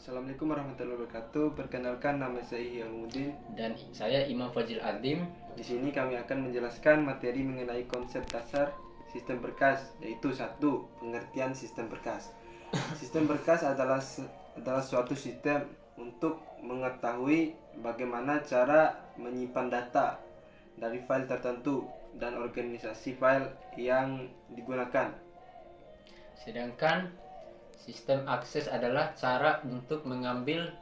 Assalamualaikum warahmatullahi wabarakatuh. Perkenalkan, nama saya Iyamuddin. Dan saya Imam Fajil Adim. Di sini kami akan menjelaskan materi mengenai konsep dasar sistem berkas, yaitu satu, pengertian sistem berkas. Sistem berkas adalah suatu sistem untuk mengetahui bagaimana cara menyimpan data dari file tertentu dan organisasi file yang digunakan. Sedangkan sistem akses adalah cara untuk mengambil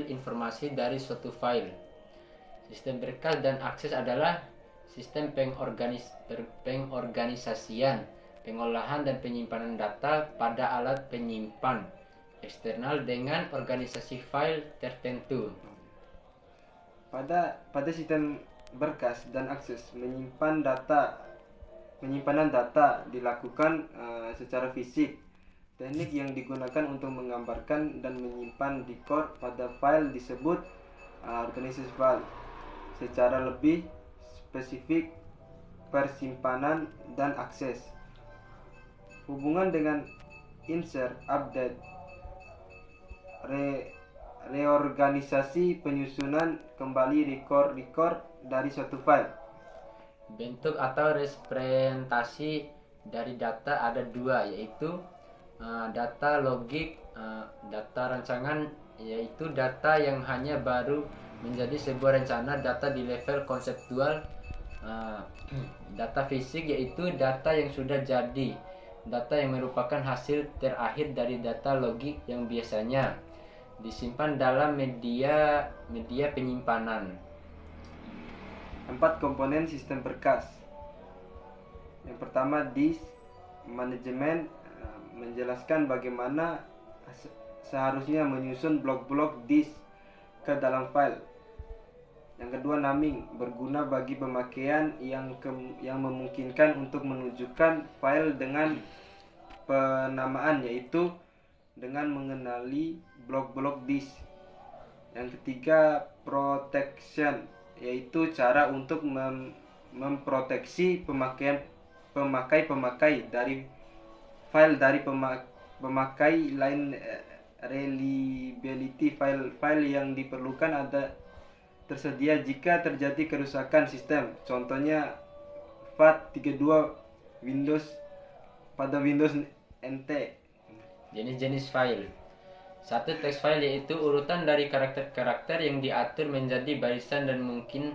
informasi dari suatu file. Sistem berkas dan akses adalah sistem pengorganisasian, pengolahan dan penyimpanan data pada alat penyimpan eksternal dengan organisasi file tertentu. Pada sistem berkas dan akses, penyimpanan data dilakukan secara fisik. Teknik yang digunakan untuk menggambarkan dan menyimpan record pada file disebut organisasi file. Secara lebih spesifik, persimpanan dan akses. Hubungan dengan insert, update, reorganisasi, penyusunan kembali record dari suatu file. Bentuk atau representasi dari data ada dua, yaitu data logik, data rancangan, yaitu data yang hanya baru menjadi sebuah rencana data di level konseptual. Data fisik yaitu data yang sudah jadi, data yang merupakan hasil terakhir dari data logik yang biasanya disimpan dalam media penyimpanan. 4 komponen sistem berkas. Yang pertama, disk manajemen, menjelaskan bagaimana seharusnya menyusun blok-blok disk ke dalam file. Yang kedua, naming, berguna bagi pemakaian yang memungkinkan untuk menunjukkan file dengan penamaan, yaitu dengan mengenali blok-blok disk. Yang ketiga, protection, yaitu cara untuk memproteksi pemakai dari file dari pemakai lain. Reliability, file yang diperlukan ada tersedia jika terjadi kerusakan sistem. Contohnya FAT32 pada Windows NT. Jenis-jenis file. Satu, teks file, yaitu urutan dari karakter-karakter yang diatur menjadi barisan dan mungkin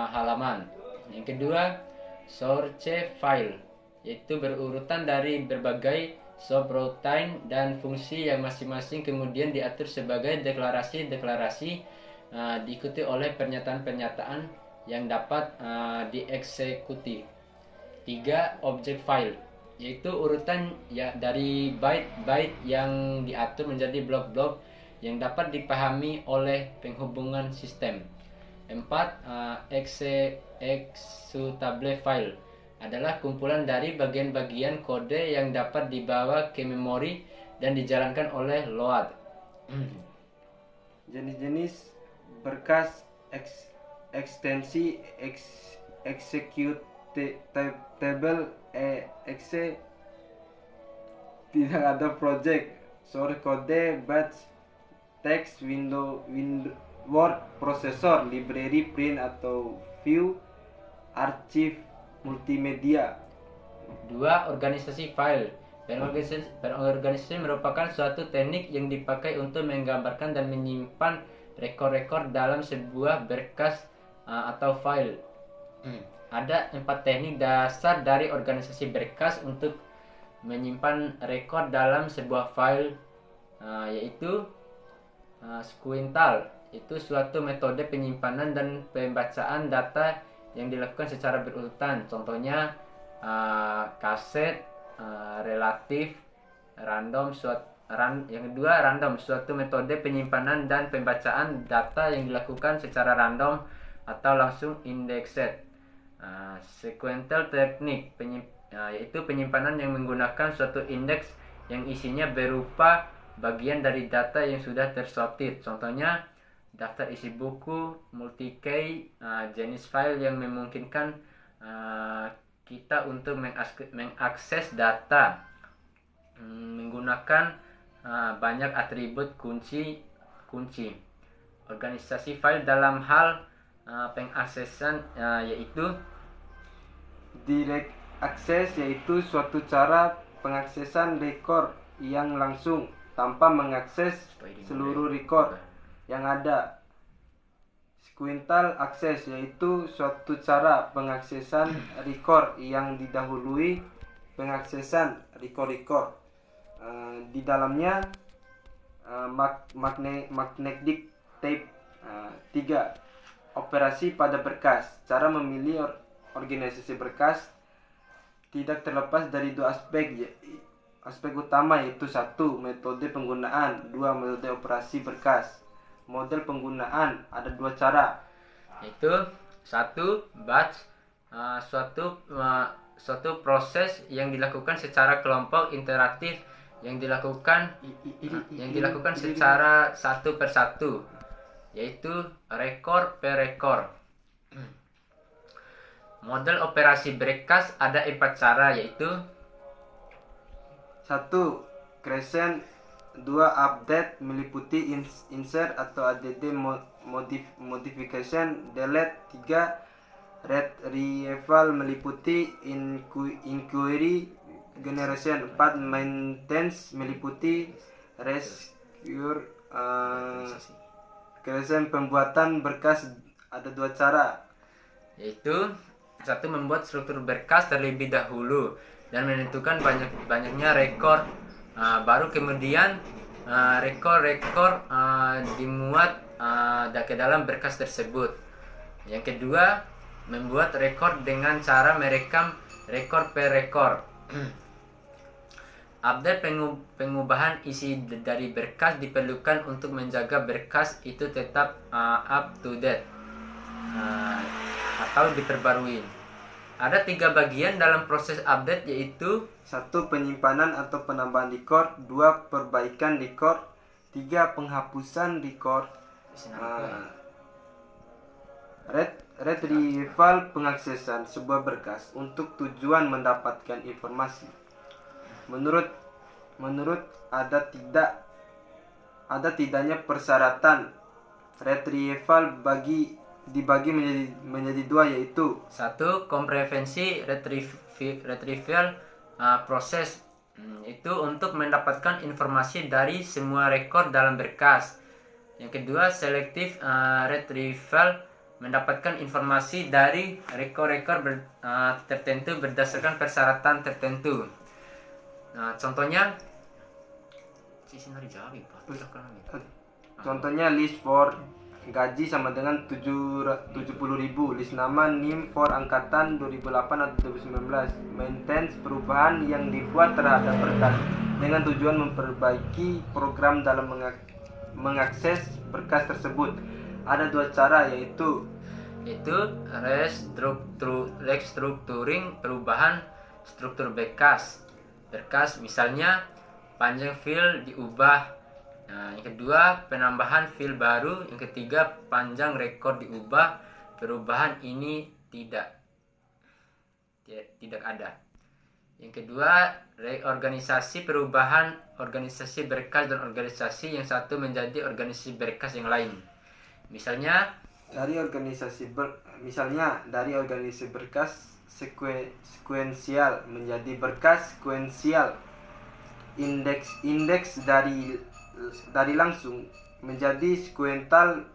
halaman. Yang kedua, source file, yaitu berurutan dari berbagai subroutine dan fungsi yang masing-masing kemudian diatur sebagai deklarasi-deklarasi, diikuti oleh pernyataan-pernyataan yang dapat dieksekuti. Tiga, object file, yaitu urutan dari byte-byte yang diatur menjadi blok-blok yang dapat dipahami oleh penghubungan sistem. 4, executable file adalah kumpulan dari bagian-bagian kode yang dapat dibawa ke memori dan dijalankan oleh load. Jenis-jenis berkas ekstensi executable, exe, tidak ada project, source code, batch, text, window, word processor, library, print atau view, archive, multimedia. 2, organisasi file. Pengorganisasi merupakan suatu teknik yang dipakai untuk menggambarkan dan menyimpan rekor-rekor dalam sebuah berkas atau file. Ada 4 teknik dasar dari organisasi berkas untuk menyimpan rekor dalam sebuah file, yaitu sequential, itu suatu metode penyimpanan dan pembacaan data yang dilakukan secara berurutan. Contohnya kaset, relatif, random. Yang kedua, random, suatu metode penyimpanan dan pembacaan data yang dilakukan secara random atau langsung indexed. Sequential teknik, yaitu penyimpanan yang menggunakan suatu indeks yang isinya berupa bagian dari data yang sudah tersortir. Contohnya daftar isi buku, multi-key, jenis file yang memungkinkan kita untuk mengakses data menggunakan banyak atribut kunci. Organisasi file dalam hal pengaksesan yaitu direct access, yaitu suatu cara pengaksesan rekor yang langsung tanpa mengakses seluruh rekor yang ada. Sequential access, yaitu suatu cara pengaksesan rekor yang didahului pengaksesan rekor-rekor. Di dalamnya magnetic tape. 3. Operasi pada berkas. Cara memilih organisasi berkas tidak terlepas dari dua aspek utama, yaitu 1. Metode penggunaan, 2. Metode operasi berkas. Model penggunaan ada 2 cara, yaitu 1. Batch, suatu proses yang dilakukan secara kelompok interaktif yang dilakukan secara satu persatu, yaitu rekor per rekor. Model operasi berkas ada 4 cara, yaitu 1. Crescent, 2. Update meliputi insert atau add modification, delete, 3. Retrieval meliputi inquiry generation, 4. Maintenance meliputi rescue. Crescent pembuatan berkas ada 2 cara, yaitu 1. Membuat struktur berkas terlebih dahulu dan menentukan banyaknya rekor, baru kemudian rekor-rekor dimuat ke dalam berkas tersebut. Yang kedua, membuat rekor dengan cara merekam rekor per rekor. Update, pengubahan isi dari berkas diperlukan untuk menjaga berkas itu tetap up to date atau diperbarui. Ada 3 bagian dalam proses update, yaitu 1. Penyimpanan atau penambahan record, 2. Perbaikan record, 3. Penghapusan record. Retrieval, pengaksesan sebuah berkas untuk tujuan mendapatkan informasi. Menurut ada tidaknya persyaratan retrieval dibagi menjadi 2, yaitu 1. Komprehensi retrieval proses, itu untuk mendapatkan informasi dari semua rekor dalam berkas. Yang kedua, selective retrieval, mendapatkan informasi dari rekor-rekor tertentu berdasarkan persyaratan tertentu. Contohnya list for gaji sama dengan 70.000, list nama NIM for angkatan 2008 atau 2019, maintenance, perubahan yang dibuat terhadap berkas dengan tujuan memperbaiki program dalam mengakses berkas tersebut. Ada 2 cara, yaitu restructuring, perubahan struktur berkas, misalnya panjang file diubah. Yang kedua, penambahan file baru. Yang ketiga, panjang rekor diubah. Perubahan ini tidak ada. Yang kedua, reorganisasi, perubahan organisasi berkas dan organisasi yang satu menjadi organisasi berkas yang lain. Misalnya dari organisasi berkas sekuensial menjadi berkas sekuensial. Indeks dari langsung menjadi sekuensial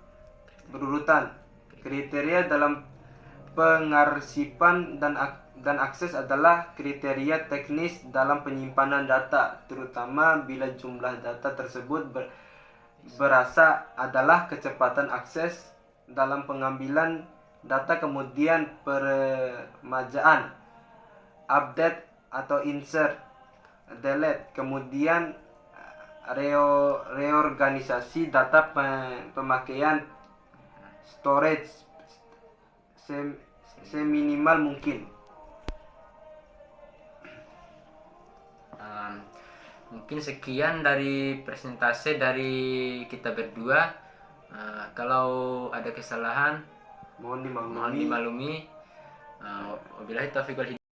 berurutan. Kriteria dalam pengarsipan dan akses adalah kriteria teknis dalam penyimpanan data, terutama bila jumlah data tersebut berasal adalah kecepatan akses dalam pengambilan data, kemudian peremajaan, update atau insert, delete, kemudian reorganisasi data, pemakaian storage seminimal mungkin. Mungkin sekian dari presentasi dari kita berdua. Kalau ada kesalahan mohon dimaklumi. Wabillahi taufiq wal hidayah.